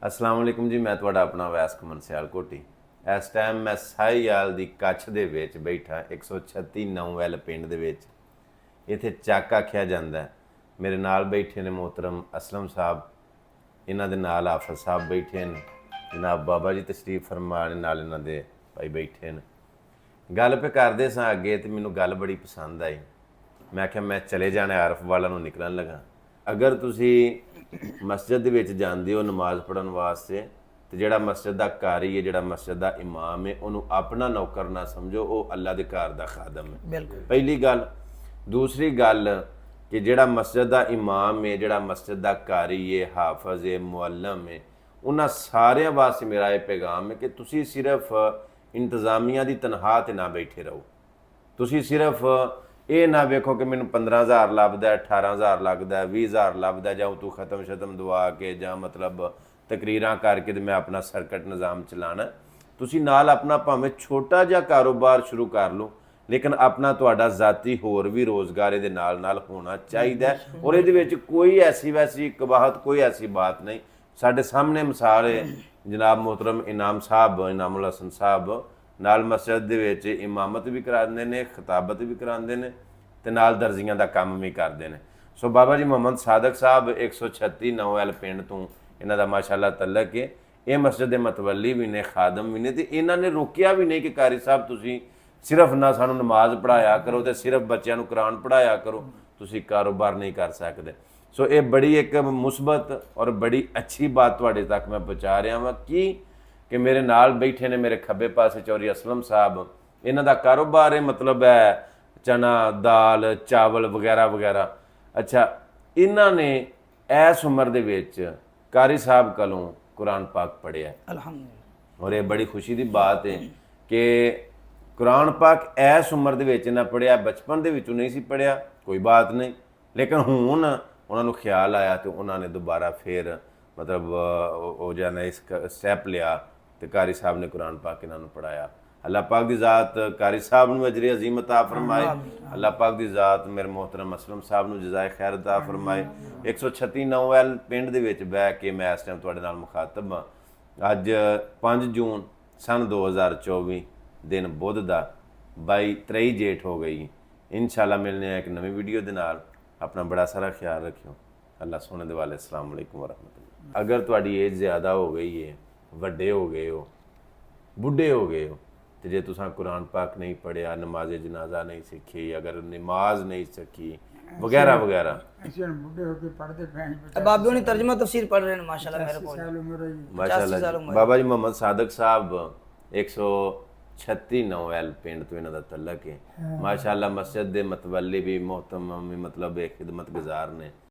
अस्सलाम वालेकुम जी। मैं ਤੁਹਾਡਾ ਆਪਣਾ ਵੈਸ ਕਮਨ ਸਿਆਲਕੋਟੀ। ਇਸ ਟਾਈਮ ਮੈਂ ਸਾਹੀਵਾਲ ਦੀ ਕੱਛ ਦੇ ਵਿੱਚ ਬੈਠਾ 136 ਨੌਵੈਲ ਪਿੰਡ ਦੇ ਵਿੱਚ। ਇੱਥੇ ਚੱਕ ਆਖਿਆ ਜਾਂਦਾ। ਮੇਰੇ ਨਾਲ ਬੈਠੇ ਨੇ मोहतरम असलम साहब, ਇਹਨਾਂ ਦੇ ਨਾਲ ਹਾਫਿਜ਼ ਸਾਹਿਬ ਬੈਠੇ ਨੇ, ਜਨਾਬ ਬਾਬਾ ਜੀ ਤਸ਼ਰੀਫ ਫਰਮਾ ਨੇ, ਨਾਲ ਇਹਨਾਂ ਦੇ ਭਾਈ ਬੈਠੇ ਨੇ। ਗੱਲ ਪੇ ਕਰਦੇ ਸਾਂ ਅੱਗੇ ਤੇ ਮੈਨੂੰ ਗੱਲ ਬੜੀ ਪਸੰਦ ਆਈ। ਮੈਂ ਕਿਹਾ ਮੈਂ ਚਲੇ ਜਾਣਾ ਆਰਫ ਵਾਲਾ ਨੂੰ ਨਿਕਲਣ ਲੱਗਾ। ਅਗਰ ਤੁਸੀਂ ਮਸਜਿਦ ਦੇ ਵਿੱਚ ਜਾਂਦੇ ਹੋ ਨਮਾਜ਼ ਪੜ੍ਹਨ ਵਾਸਤੇ ਤੇ ਜਿਹੜਾ ਮਸਜਿਦ ਦਾ ਕਾਰੀ ਹੈ, ਜਿਹੜਾ ਮਸਜਿਦ ਦਾ ਇਮਾਮ ਹੈ, ਉਹਨੂੰ ਆਪਣਾ ਨੌਕਰ ਨਾ ਸਮਝੋ, ਉਹ ਅੱਲਾ ਦੇ ਘਰ ਦਾ ਖਾਦਮ ਹੈ। ਬਿਲਕੁਲ ਪਹਿਲੀ ਗੱਲ। ਦੂਸਰੀ ਗੱਲ ਕਿ ਜਿਹੜਾ ਮਸਜਿਦ ਦਾ ਇਮਾਮ ਹੈ, ਜਿਹੜਾ ਮਸਜਿਦ ਦਾ ਕਾਰੀ ਹੈ, ਹਾਫਿਜ਼ ਹੈ, ਮੁਅੱਲਮ ਹੈ, ਉਹਨਾਂ ਸਾਰਿਆਂ ਵਾਸਤੇ ਮੇਰਾ ਇਹ ਪੈਗਾਮ ਹੈ ਕਿ ਤੁਸੀਂ ਸਿਰਫ ਇੰਤਜ਼ਾਮੀਆਂ ਦੀ ਤਨਖਾਹ ਤੇ ਨਾ ਬੈਠੇ ਰਹੋ। ਤੁਸੀਂ ਸਿਰਫ ਇਹ ਨਾ ਵੇਖੋ ਕਿ ਮੈਨੂੰ 15,000 ਲੱਭਦਾ, 18,000 ਲੱਗਦਾ, 20,000 ਲੱਭਦਾ, ਜਾਂ ਤੂੰ ਖਤਮ ਸ਼ਤਮ ਦਵਾ ਕੇ ਜਾਂ ਮਤਲਬ ਤਕਰੀਰਾਂ ਕਰਕੇ ਤੇ ਮੈਂ ਆਪਣਾ ਸਰਕਟ ਨਿਜ਼ਾਮ ਚਲਾਣਾ। ਤੁਸੀਂ ਨਾਲ ਆਪਣਾ ਭਾਵੇਂ ਛੋਟਾ ਜਿਹਾ ਕਾਰੋਬਾਰ ਸ਼ੁਰੂ ਕਰ ਲਓ, ਲੇਕਿਨ ਆਪਣਾ ਤੁਹਾਡਾ ਜ਼ਾਤੀ ਹੋਰ ਵੀ ਰੋਜ਼ਗਾਰ ਇਹਦੇ ਨਾਲ ਨਾਲ ਹੋਣਾ ਚਾਹੀਦਾ। ਔਰ ਇਹਦੇ ਵਿੱਚ ਕੋਈ ਐਸੀ ਵੈਸੀ ਕਬਾਹਤ, ਕੋਈ ਐਸੀ ਬਾਤ ਨਹੀਂ। ਸਾਡੇ ਸਾਹਮਣੇ ਮਿਸਾਲ ਹੈ ਜਨਾਬ मोहतरम ਇਨਾਮ ਸਾਹਿਬ, ਇਨਾਮੁਲ ਹਸਨ ਸਾਹਿਬ, ਨਾਲ ਮਸਜਿਦ ਦੇ ਵਿੱਚ ਇਮਾਮਤ ਵੀ ਕਰਾਉਂਦੇ ਨੇ, ਖਿਤਾਬਤ ਵੀ ਕਰਾਉਂਦੇ ਨੇ ਤੇ ਨਾਲ ਦਰਜ਼ੀਆਂ ਦਾ ਕੰਮ ਵੀ ਕਰਦੇ ਨੇ। ਸੋ ਬਾਬਾ ਜੀ ਮੁਹੰਮਦ ਸਾਦਕ ਸਾਹਿਬ 136 ਨੌਵੈਲ ਪਿੰਡ ਤੋਂ ਇਹਨਾਂ ਦਾ ਮਾਸ਼ਾਅੱਲਾ ਤਲਕ ਹੈ। ਇਹ ਮਸਜਿਦ ਦੇ ਮਤਵੱਲੀ ਵੀ ਨੇ, ਖਾਦਮ ਵੀ ਨੇ, ਤੇ ਇਹਨਾਂ ਨੇ ਰੋਕਿਆ ਵੀ ਨਹੀਂ ਕਿ ਕਾਰੀ ਸਾਹਿਬ ਤੁਸੀਂ ਸਿਰਫ ਨਾ ਸਾਨੂੰ ਨਮਾਜ਼ ਪੜ੍ਹਾਇਆ ਕਰੋ ਤੇ ਸਿਰਫ ਬੱਚਿਆਂ ਨੂੰ ਕੁਰਾਨ ਪੜ੍ਹਾਇਆ ਕਰੋ, ਤੁਸੀਂ ਕਾਰੋਬਾਰ ਨਹੀਂ ਕਰ ਸਕਦੇ। ਸੋ ਇਹ ਬੜੀ ਇੱਕ ਮੁਸਬਤ ਔਰ ਬੜੀ ਅੱਛੀ ਬਾਤ ਤੁਹਾਡੇ ਤੱਕ ਮੈਂ ਪਹੁੰਚਾ ਰਿਹਾ ਵਾਂ ਕਿ ਮੇਰੇ ਨਾਲ ਬੈਠੇ ਨੇ ਮੇਰੇ ਖੱਬੇ ਪਾਸੇ ਚੌਧਰੀ ਅਸਲਮ ਸਾਹਿਬ। ਇਹਨਾਂ ਦਾ ਕਾਰੋਬਾਰ ਹੈ, ਮਤਲਬ ਹੈ ਚਨਾ ਦਾਲ ਚਾਵਲ ਵਗੈਰਾ ਵਗੈਰਾ। ਅੱਛਾ, ਇਹਨਾਂ ਨੇ ਇਸ ਉਮਰ ਦੇ ਵਿੱਚ ਕਾਰੀ ਸਾਹਿਬ ਕੋਲੋਂ ਕੁਰਾਨ ਪਾਕ ਪੜ੍ਹਿਆ ਅਲਹਮਦੁਲਿਲਾ। ਔਰ ਇਹ ਬੜੀ ਖੁਸ਼ੀ ਦੀ ਬਾਤ ਹੈ ਕਿ ਕੁਰਾਨ ਪਾਕ ਇਸ ਉਮਰ ਦੇ ਵਿੱਚ ਨਾ ਪੜ੍ਹਿਆ, ਬਚਪਨ ਦੇ ਵਿੱਚੋਂ ਨਹੀਂ ਸੀ ਪੜ੍ਹਿਆ, ਕੋਈ ਬਾਤ ਨਹੀਂ, ਲੇਕਿਨ ਹੁਣ ਉਹਨਾਂ ਨੂੰ ਖਿਆਲ ਆਇਆ ਤੇ ਉਹਨਾਂ ਨੇ ਦੁਬਾਰਾ ਫਿਰ ਮਤਲਬ ਉਹ ਜਾਨਾ ਇਸ ਸਟੈਪ ਲਿਆ ਤੇ ਕਾਰੀ ਸਾਹਿਬ ਨੇ ਕੁਰਾਨ ਪਾਕ ਇਹਨਾਂ ਨੂੰ ਪੜ੍ਹਾਇਆ। ਅੱਲਾਹ ਪਾਕ ਦੀ ਜ਼ਾਤ ਕਾਰੀ ਸਾਹਿਬ ਨੂੰ ਅਜਰ ਅਜ਼ੀਮ ਅਤਾ ਫਰਮਾਏ। ਅੱਲਾਹ ਪਾਕ ਦੀ ਜ਼ਾਤ ਮੇਰੇ मोहतरम असलम ਸਾਹਿਬ ਨੂੰ ਜਜ਼ਾਏ ਖੈਰ ਅਤਾ ਫਰਮਾਏ। 136 ਨੌਵੈਲ ਪਿੰਡ ਦੇ ਵਿੱਚ ਬਹਿ ਕੇ ਮੈਂ ਇਸ ਟਾਈਮ ਤੁਹਾਡੇ ਨਾਲ ਮੁਖਾਤਬ ਹਾਂ। ਅੱਜ 5 ਜੂਨ ਸਨ 2024 ਦਿਨ ਬੁੱਧ ਦਾ 23 ਜੇਠ ਹੋ ਗਈ। इंशाअल्लाह मिलने एक नवी वीडियो के नाल। अपना बड़ा सारा ख्याल रखियो। अल्लाह सोने दे वाले। अस्सलाम वालेकुम वरहमतुल्लाह। अगर तुहाडी एज ज़्यादा हो गई है, वड्डे हो गए हो, बुढ़े हो गए हो, तो जे तुसां कुरान पाक नहीं पढ़िया, नमाज जनाजा नहीं सीखी, अगर नमाज नहीं सीखी वगैरह वगैरह। बाबे ने तर्जुमा तफसीर पढ़ रहे हैं माशाल्लाह मेरे को। माशाल्लाह बाबा जी मोहम्मद सादक साहब 136 नौवैल पिंड तो इन्हों का तलक है। माशाल्लाह मस्जिद के मतवली भी मोहतरम, मतलब एक खिदमत गुजार ने।